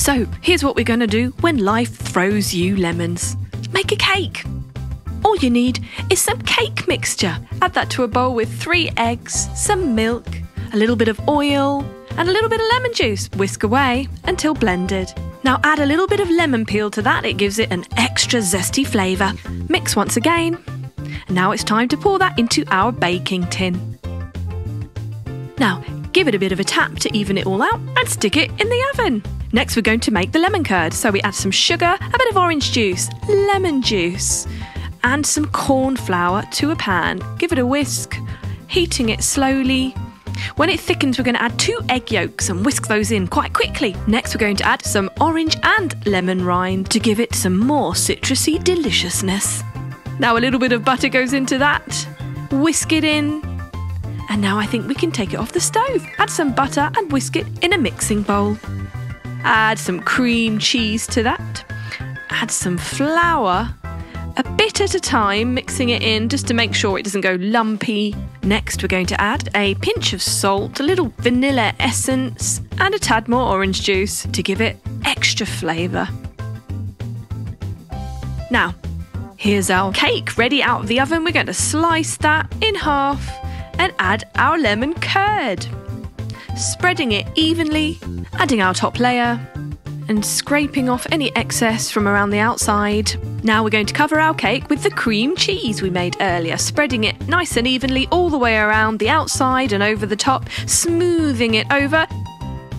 So here's what we're going to do when life throws you lemons. Make a cake. All you need is some cake mixture. Add that to a bowl with 3 eggs, some milk, a little bit of oil and a little bit of lemon juice. Whisk away until blended. Now add a little bit of lemon peel to that. It gives it an extra zesty flavour. Mix once again. Now it's time to pour that into our baking tin. Now give it a bit of a tap to even it all out and stick it in the oven. Next we're going to make the lemon curd. So we add some sugar, a bit of orange juice, lemon juice and some corn flour to a pan. Give it a whisk, heating it slowly. When it thickens, we're going to add 2 egg yolks and whisk those in quite quickly. Next, we're going to add some orange and lemon rind to give it some more citrusy deliciousness. Now a little bit of butter goes into that. Whisk it in. And now I think we can take it off the stove. Add some butter and whisk it in a mixing bowl. Add some cream cheese to that. Add some flour. A bit at a time, mixing it in just to make sure it doesn't go lumpy. Next, we're going to add a pinch of salt, a little vanilla essence, and a tad more orange juice to give it extra flavour. Now, here's our cake ready out of the oven. We're going to slice that in half and add our lemon curd. Spreading it evenly, adding our top layer, and scraping off any excess from around the outside. Now we're going to cover our cake with the cream cheese we made earlier, spreading it nice and evenly all the way around the outside and over the top, smoothing it over.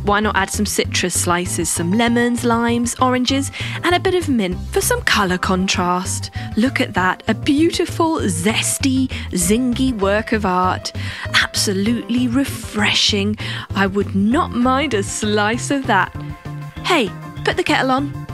Why not add some citrus slices, some lemons, limes, oranges, and a bit of mint for some colour contrast. Look at that, a beautiful, zesty, zingy work of art. Absolutely refreshing. I would not mind a slice of that. Hey, put the kettle on.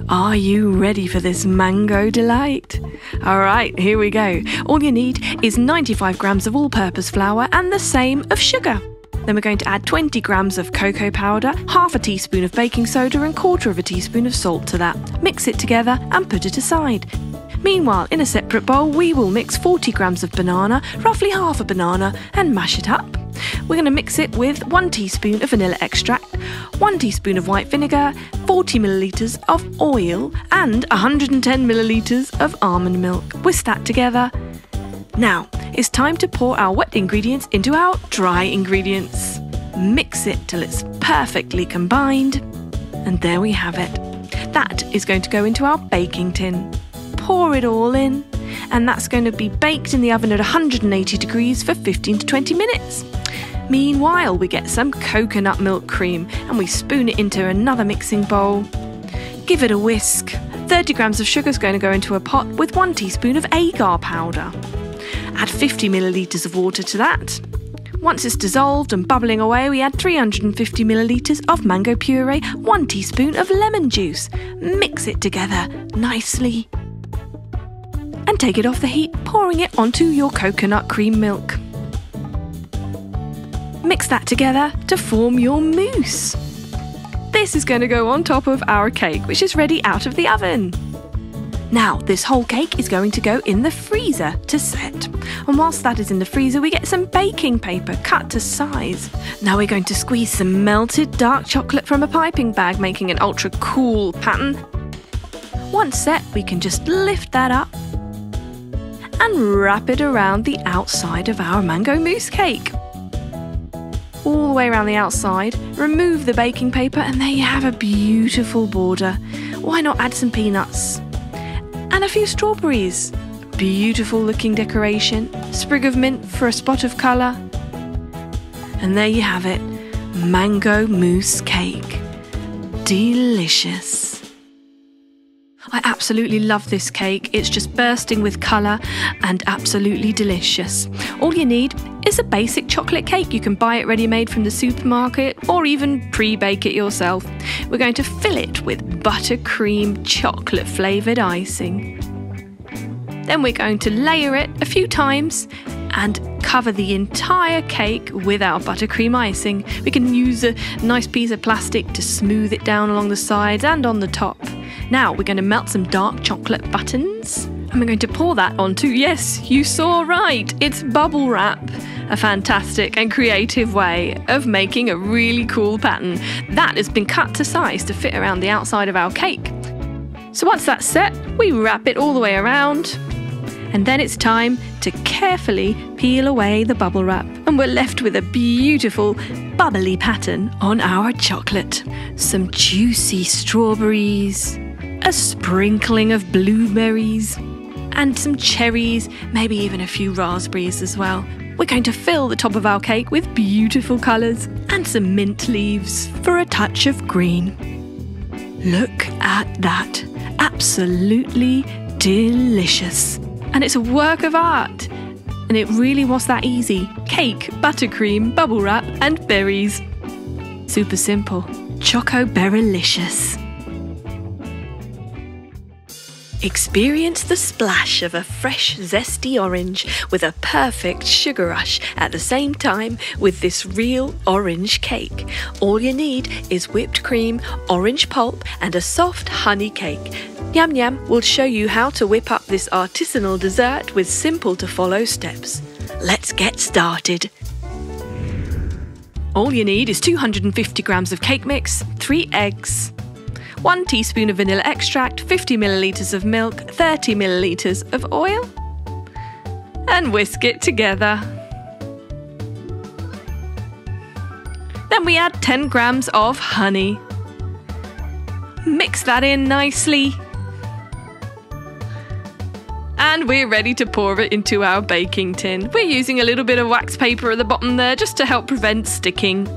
Are you ready for this mango delight? All right, here we go. All you need is 95 grams of all-purpose flour and the same of sugar. Then we're going to add 20 grams of cocoa powder, half a teaspoon of baking soda and 1/4 teaspoon of salt to that. Mix it together and put it aside. Meanwhile, in a separate bowl, we will mix 40 grams of banana, roughly half a banana, and mash it up. We're going to mix it with 1 teaspoon of vanilla extract, 1 teaspoon of white vinegar, 40 millilitres of oil, and 110 millilitres of almond milk. Whisk that together. Now, it's time to pour our wet ingredients into our dry ingredients. Mix it till it's perfectly combined. And there we have it. That is going to go into our baking tin. Pour it all in, and that's going to be baked in the oven at 180 degrees for 15 to 20 minutes. Meanwhile, we get some coconut milk cream and we spoon it into another mixing bowl. Give it a whisk. 30 grams of sugar is going to go into a pot with 1 teaspoon of agar powder. Add 50 millilitres of water to that. Once it's dissolved and bubbling away, we add 350 millilitres of mango puree, 1 teaspoon of lemon juice. Mix it together nicely. And take it off the heat, pouring it onto your coconut cream milk. Mix that together to form your mousse. This is going to go on top of our cake, which is ready out of the oven. Now, this whole cake is going to go in the freezer to set. And whilst that is in the freezer, we get some baking paper cut to size. Now we're going to squeeze some melted dark chocolate from a piping bag, making an ultra cool pattern. Once set, we can just lift that up and wrap it around the outside of our mango mousse cake. All the way around the outside, remove the baking paper, and there you have a beautiful border. Why not add some peanuts? And a few strawberries. Beautiful looking decoration. Sprig of mint for a spot of colour. And there you have it. Mango mousse cake. Delicious. I absolutely love this cake. It's just bursting with colour and absolutely delicious. All you need is a basic chocolate cake. You can buy it ready-made from the supermarket or even pre-bake it yourself. We're going to fill it with buttercream chocolate flavoured icing. Then we're going to layer it a few times and cover the entire cake with our buttercream icing. We can use a nice piece of plastic to smooth it down along the sides and on the top. Now we're going to melt some dark chocolate buttons and we're going to pour that onto, yes, you saw right, it's bubble wrap. A fantastic and creative way of making a really cool pattern that has been cut to size to fit around the outside of our cake. So once that's set, we wrap it all the way around, and then it's time to carefully peel away the bubble wrap, and we're left with a beautiful bubbly pattern on our chocolate. Some juicy strawberries, a sprinkling of blueberries, and some cherries, maybe even a few raspberries as well. We're going to fill the top of our cake with beautiful colours and some mint leaves for a touch of green. Look at that. Absolutely delicious. And it's a work of art. And it really was that easy. Cake, buttercream, bubble wrap and berries. Super simple. Choco-berrylicious. Experience the splash of a fresh, zesty orange with a perfect sugar rush at the same time with this real orange cake. All you need is whipped cream, orange pulp and a soft honey cake. Nyam Nyam will show you how to whip up this artisanal dessert with simple to follow steps. Let's get started. All you need is 250 grams of cake mix, 3 eggs, 1 teaspoon of vanilla extract, 50 millilitres of milk, 30 millilitres of oil, and whisk it together. Then we add 10 grams of honey. Mix that in nicely. And we're ready to pour it into our baking tin. We're using a little bit of wax paper at the bottom there just to help prevent sticking.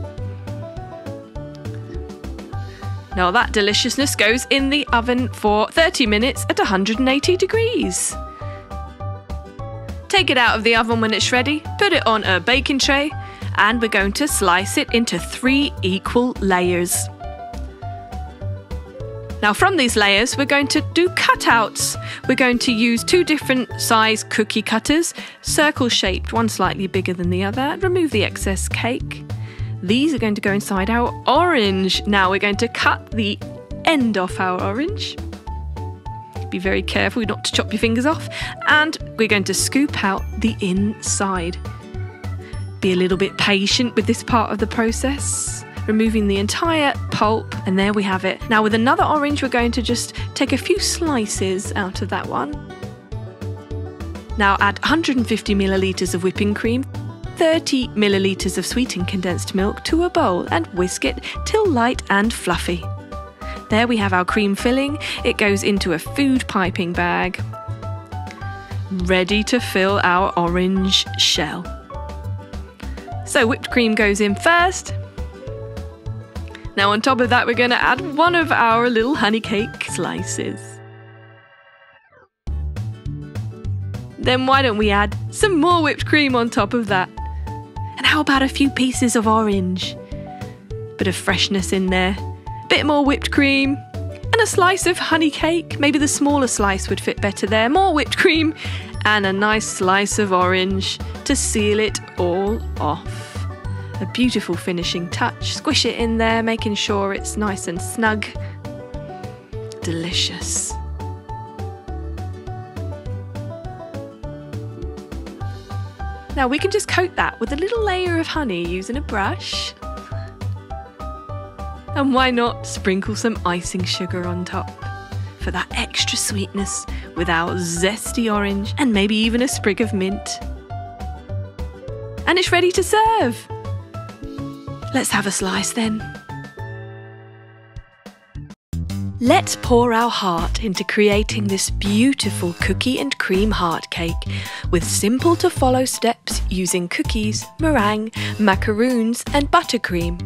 Now that deliciousness goes in the oven for 30 minutes at 180 degrees. Take it out of the oven when it's ready, put it on a baking tray, and we're going to slice it into 3 equal layers. Now from these layers we're going to do cutouts. We're going to use 2 different size cookie cutters, circle shaped, one slightly bigger than the other. Remove the excess cake. These are going to go inside our orange. Now we're going to cut the end off our orange. Be very careful not to chop your fingers off. And we're going to scoop out the inside. Be a little bit patient with this part of the process. Removing the entire pulp, and there we have it. Now with another orange we're going to just take a few slices out of that one. Now add 150 millilitres of whipping cream, 30 millilitres of sweetened condensed milk to a bowl and whisk it till light and fluffy. There we have our cream filling. It goes into a food piping bag, ready to fill our orange shell. So whipped cream goes in first. Now on top of that we're going to add one of our little honey cake slices. Then why don't we add some more whipped cream on top of that? And how about a few pieces of orange? Bit of freshness in there. Bit more whipped cream. And a slice of honey cake. Maybe the smaller slice would fit better there. More whipped cream. And a nice slice of orange to seal it all off. A beautiful finishing touch. Squish it in there, making sure it's nice and snug. Delicious. Now we can just coat that with a little layer of honey using a brush. And why not sprinkle some icing sugar on top for that extra sweetness with our zesty orange and maybe even a sprig of mint. And it's ready to serve. Let's have a slice then. Let's pour our heart into creating this beautiful cookie and cream heart cake with simple to follow steps using cookies, meringue, macaroons and buttercream.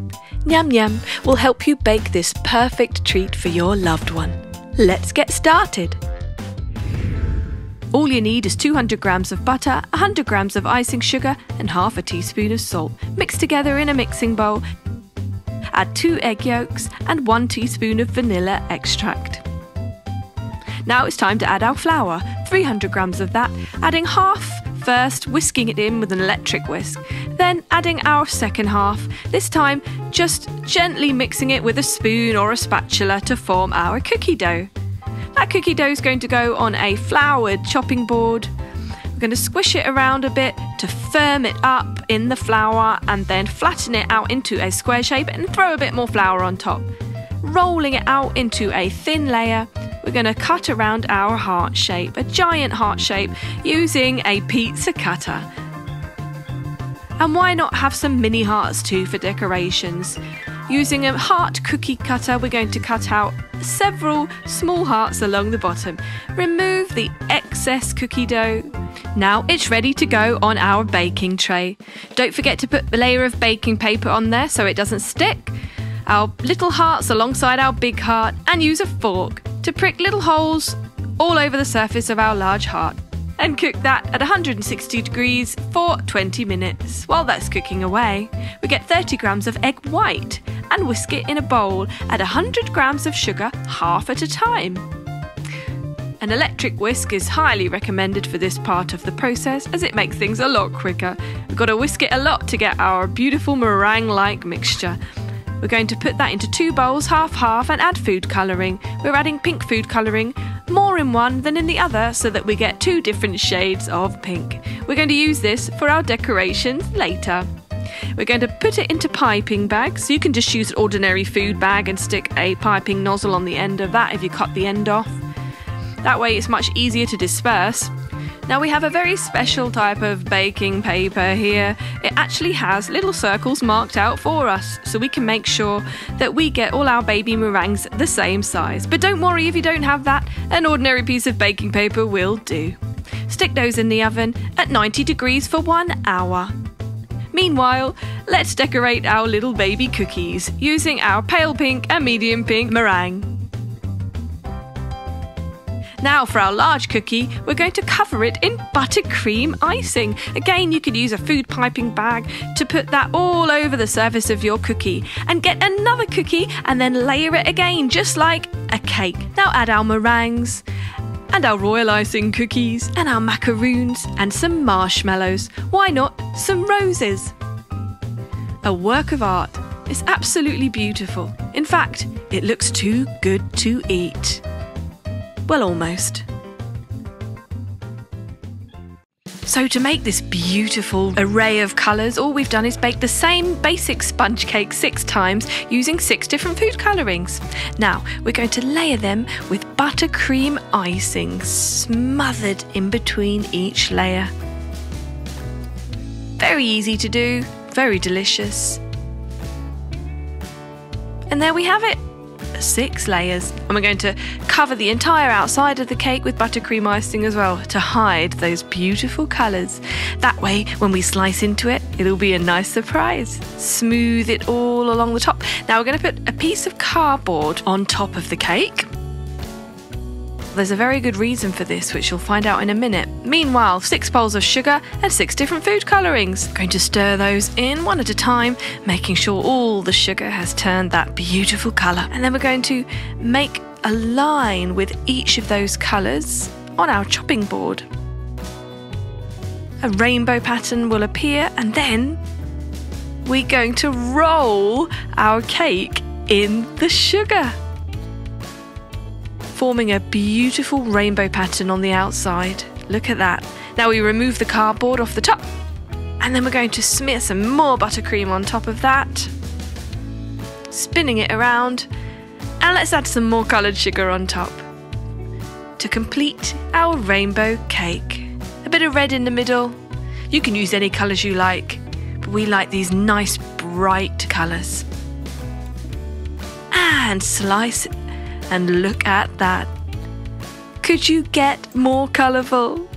Nyam Nyam will help you bake this perfect treat for your loved one. Let's get started. All you need is 200 grams of butter, 100 grams of icing sugar and half a teaspoon of salt. Mix together in a mixing bowl. Add 2 egg yolks and 1 teaspoon of vanilla extract. Now it's time to add our flour, 300 grams of that, adding half first, whisking it in with an electric whisk, then adding our second half, this time just gently mixing it with a spoon or a spatula to form our cookie dough. That cookie dough is going to go on a floured chopping board. We're going to squish it around a bit to firm it up in the flour and then flatten it out into a square shape and throw a bit more flour on top. Rolling it out into a thin layer, we're going to cut around our heart shape, a giant heart shape, using a pizza cutter. And why not have some mini hearts too for decorations? Using a heart cookie cutter, we're going to cut out several small hearts along the bottom. Remove the excess cookie dough. Now it's ready to go on our baking tray. Don't forget to put a layer of baking paper on there so it doesn't stick. Our little hearts alongside our big heart, and use a fork to prick little holes all over the surface of our large heart. And cook that at 160 degrees for 20 minutes. While that's cooking away, we get 30 grams of egg white and whisk it in a bowl. Add 100 grams of sugar, half at a time. An electric whisk is highly recommended for this part of the process as it makes things a lot quicker. We've got to whisk it a lot to get our beautiful meringue-like mixture. We're going to put that into 2 bowls, half-half, and add food colouring. We're adding pink food colouring, more in one than in the other, so that we get 2 different shades of pink. We're going to use this for our decorations later. We're going to put it into piping bags, so you can just use an ordinary food bag and stick a piping nozzle on the end of that if you cut the end off. That way it's much easier to disperse. Now we have a very special type of baking paper here. It actually has little circles marked out for us, so we can make sure that we get all our baby meringues the same size. But don't worry if you don't have that, an ordinary piece of baking paper will do. Stick those in the oven at 90 degrees for 1 hour. Meanwhile, let's decorate our little baby cookies using our pale pink and medium pink meringue. Now for our large cookie, we're going to cover it in buttercream icing. Again, you could use a food piping bag to put that all over the surface of your cookie and get another cookie and then layer it again, just like a cake. Now add our meringues and our royal icing cookies and our macaroons and some marshmallows. Why not some roses? A work of art. It's absolutely beautiful. In fact, it looks too good to eat. Well, almost. So to make this beautiful array of colours, all we've done is bake the same basic sponge cake 6 times using 6 different food colourings. Now we're going to layer them with buttercream icing smothered in between each layer. Very easy to do, very delicious. And there we have it. 6 layers, and we're going to cover the entire outside of the cake with buttercream icing as well to hide those beautiful colours. That way when we slice into it, it'll be a nice surprise. Smooth it all along the top. Now we're going to put a piece of cardboard on top of the cake. There's a very good reason for this, which you'll find out in a minute. Meanwhile, 6 bowls of sugar and 6 different food colourings. Going to stir those in one at a time, making sure all the sugar has turned that beautiful colour. And then we're going to make a line with each of those colours on our chopping board. A rainbow pattern will appear, and then we're going to roll our cake in the sugar, forming a beautiful rainbow pattern on the outside. Look at that. Now we remove the cardboard off the top, and then we're going to smear some more buttercream on top of that, spinning it around, and let's add some more coloured sugar on top to complete our rainbow cake. A bit of red in the middle. You can use any colours you like, but we like these nice bright colours. And slice it. And look at that. Could you get more colourful?